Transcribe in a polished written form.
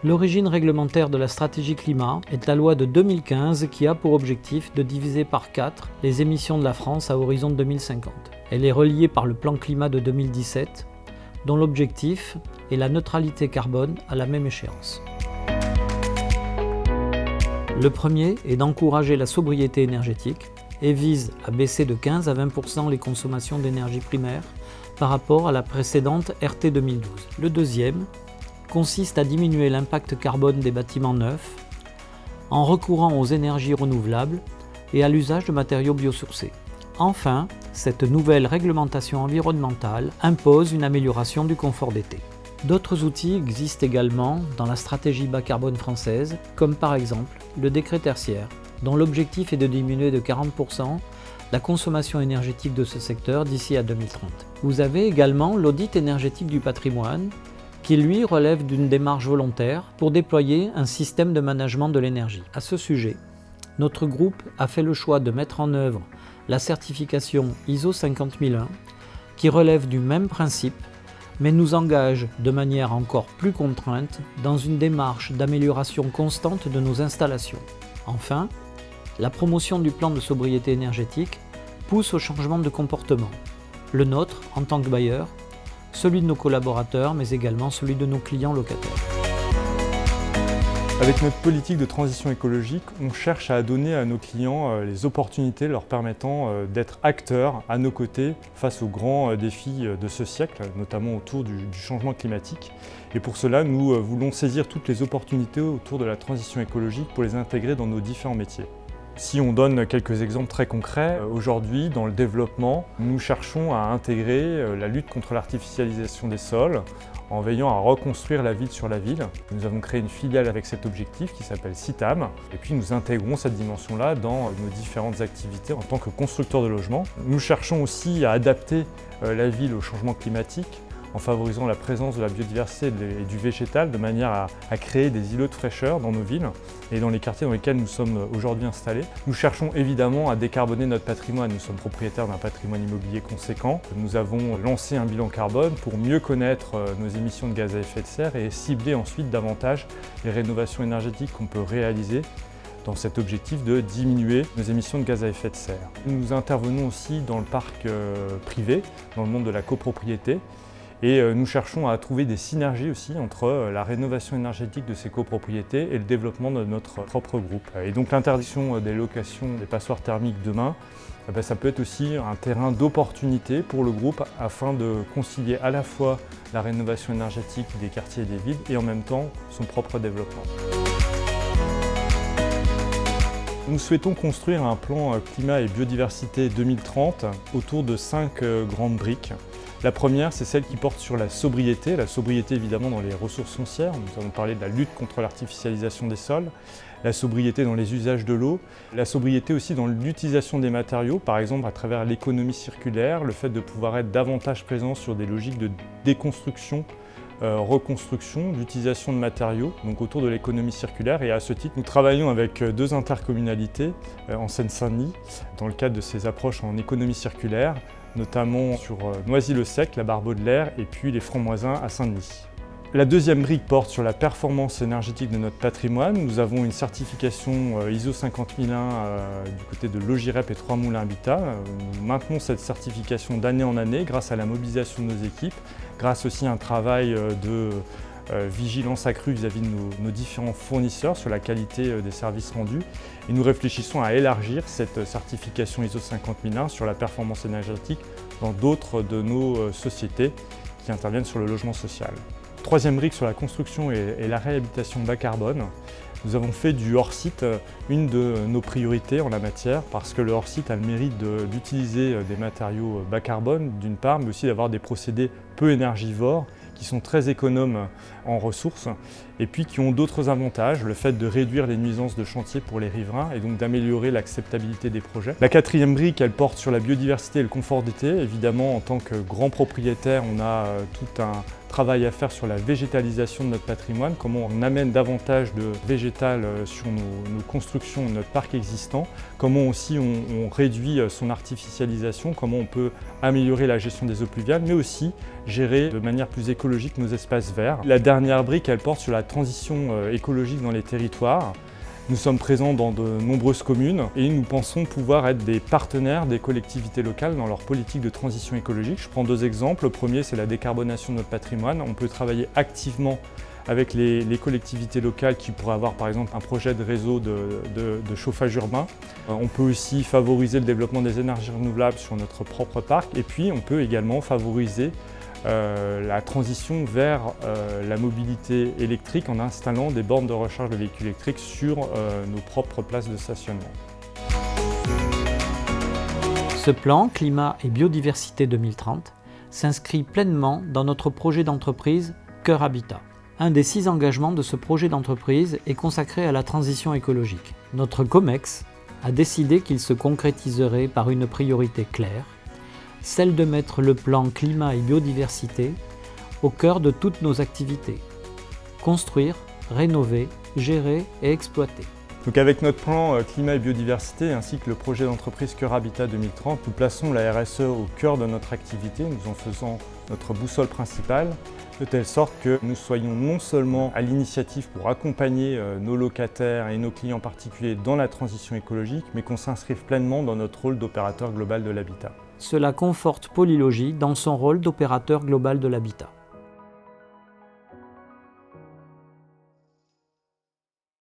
L'origine réglementaire de la stratégie climat est la loi de 2015 qui a pour objectif de diviser par 4 les émissions de la France à horizon 2050. Elle est reliée par le plan climat de 2017, dont l'objectif est la neutralité carbone à la même échéance. Le premier est d'encourager la sobriété énergétique et vise à baisser de 15 à 20% les consommations d'énergie primaire par rapport à la précédente RT 2012. Le deuxième consiste à diminuer l'impact carbone des bâtiments neufs en recourant aux énergies renouvelables et à l'usage de matériaux biosourcés. Enfin, cette nouvelle réglementation environnementale impose une amélioration du confort d'été. D'autres outils existent également dans la stratégie bas carbone française, comme par exemple le décret tertiaire, dont l'objectif est de diminuer de 40% la consommation énergétique de ce secteur d'ici à 2030. Vous avez également l'audit énergétique du patrimoine, qui lui relève d'une démarche volontaire pour déployer un système de management de l'énergie. À ce sujet, notre groupe a fait le choix de mettre en œuvre la certification ISO 50001, qui relève du même principe, mais nous engage de manière encore plus contrainte dans une démarche d'amélioration constante de nos installations. Enfin, la promotion du plan de sobriété énergétique pousse au changement de comportement, le nôtre en tant que bailleur, celui de nos collaborateurs, mais également celui de nos clients locataires. Avec notre politique de transition écologique, on cherche à donner à nos clients les opportunités leur permettant d'être acteurs à nos côtés face aux grands défis de ce siècle, notamment autour du changement climatique. Et pour cela, nous voulons saisir toutes les opportunités autour de la transition écologique pour les intégrer dans nos différents métiers. Si on donne quelques exemples très concrets, aujourd'hui dans le développement, nous cherchons à intégrer la lutte contre l'artificialisation des sols en veillant à reconstruire la ville sur la ville. Nous avons créé une filiale avec cet objectif qui s'appelle CITAM et puis nous intégrons cette dimension-là dans nos différentes activités en tant que constructeurs de logements. Nous cherchons aussi à adapter la ville au changement climatique en favorisant la présence de la biodiversité et du végétal de manière à créer des îlots de fraîcheur dans nos villes et dans les quartiers dans lesquels nous sommes aujourd'hui installés. Nous cherchons évidemment à décarboner notre patrimoine. Nous sommes propriétaires d'un patrimoine immobilier conséquent. Nous avons lancé un bilan carbone pour mieux connaître nos émissions de gaz à effet de serre et cibler ensuite davantage les rénovations énergétiques qu'on peut réaliser dans cet objectif de diminuer nos émissions de gaz à effet de serre. Nous intervenons aussi dans le parc privé, dans le monde de la copropriété. Et nous cherchons à trouver des synergies aussi entre la rénovation énergétique de ces copropriétés et le développement de notre propre groupe. Et donc l'interdiction des locations des passoires thermiques demain, ça peut être aussi un terrain d'opportunité pour le groupe afin de concilier à la fois la rénovation énergétique des quartiers et des villes et en même temps son propre développement. Nous souhaitons construire un plan climat et biodiversité 2030 autour de 5 grandes briques. La première, c'est celle qui porte sur la sobriété évidemment dans les ressources foncières. Nous avons parlé de la lutte contre l'artificialisation des sols, la sobriété dans les usages de l'eau, la sobriété aussi dans l'utilisation des matériaux, par exemple à travers l'économie circulaire, le fait de pouvoir être davantage présent sur des logiques de déconstruction, reconstruction, d'utilisation de matériaux, donc autour de l'économie circulaire. Et à ce titre, nous travaillons avec 2 intercommunalités en Seine-Saint-Denis dans le cadre de ces approches en économie circulaire, notamment sur Noisy-le-Sec, la Barre-Baudelaire et puis les Francs-Moisins à Saint-Denis. La deuxième brique porte sur la performance énergétique de notre patrimoine. Nous avons une certification ISO 50001 du côté de Logirep et 3 Moulins Habitat. Nous maintenons cette certification d'année en année grâce à la mobilisation de nos équipes, grâce aussi à un travail de vigilance accrue vis-à-vis de nos différents fournisseurs sur la qualité des services rendus. Et nous réfléchissons à élargir cette certification ISO 50001 sur la performance énergétique dans d'autres de nos sociétés qui interviennent sur le logement social. Troisième brique sur la construction et la réhabilitation bas carbone. Nous avons fait du hors-site une de nos priorités en la matière parce que le hors-site a le mérite d'utiliser des matériaux bas carbone d'une part, mais aussi d'avoir des procédés peu énergivores qui sont très économes en ressources et puis qui ont d'autres avantages, le fait de réduire les nuisances de chantier pour les riverains et donc d'améliorer l'acceptabilité des projets. La quatrième brique, elle porte sur la biodiversité et le confort d'été. Évidemment, en tant que grand propriétaire, on a tout un travail à faire sur la végétalisation de notre patrimoine, comment on amène davantage de végétal sur nos constructions, notre parc existant, comment aussi on réduit son artificialisation, comment on peut améliorer la gestion des eaux pluviales, mais aussi gérer de manière plus écologique nos espaces verts. La dernière brique, elle porte sur la transition écologique dans les territoires. Nous sommes présents dans de nombreuses communes et nous pensons pouvoir être des partenaires des collectivités locales dans leur politique de transition écologique. Je prends deux exemples. Le premier, c'est la décarbonation de notre patrimoine. On peut travailler activement avec les collectivités locales qui pourraient avoir par exemple un projet de réseau de chauffage urbain. On peut aussi favoriser le développement des énergies renouvelables sur notre propre parc et puis on peut également favoriser la transition vers la mobilité électrique en installant des bornes de recharge de véhicules électriques sur nos propres places de stationnement. Ce plan Climat et Biodiversité 2030 s'inscrit pleinement dans notre projet d'entreprise Cœur Habitat. Un des 6 engagements de ce projet d'entreprise est consacré à la transition écologique. Notre COMEX a décidé qu'il se concrétiserait par une priorité claire, celle de mettre le plan climat et biodiversité au cœur de toutes nos activités. Construire, rénover, gérer et exploiter. Donc avec notre plan climat et biodiversité ainsi que le projet d'entreprise Cœur Habitat 2030, nous plaçons la RSE au cœur de notre activité, nous en faisant notre boussole principale, de telle sorte que nous soyons non seulement à l'initiative pour accompagner nos locataires et nos clients particuliers dans la transition écologique, mais qu'on s'inscrive pleinement dans notre rôle d'opérateur global de l'habitat. Cela conforte Polylogie dans son rôle d'opérateur global de l'habitat.